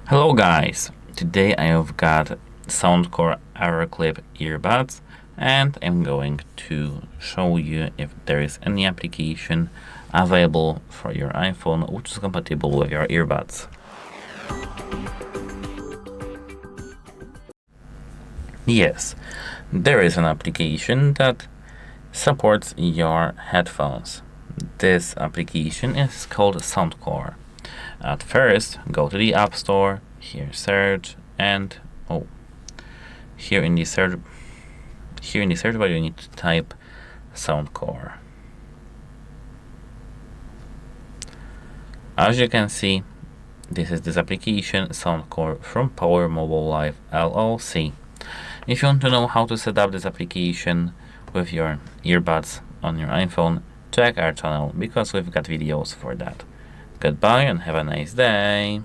Hello guys, today I have got SOUNDCORE AeroClip earbuds and I'm going to show you if there is any application available for your iPhone which is compatible with your earbuds. Yes, there is an application that supports your headphones. This application is called SOUNDCORE. At first, go to the App Store, here search, and here in the search bar you need to type SOUNDCORE. As you can see, this is this application SOUNDCORE from Power Mobile Life LLC. If you want to know how to set up this application with your earbuds on your iPhone, check our channel because we've got videos for that. Goodbye and have a nice day.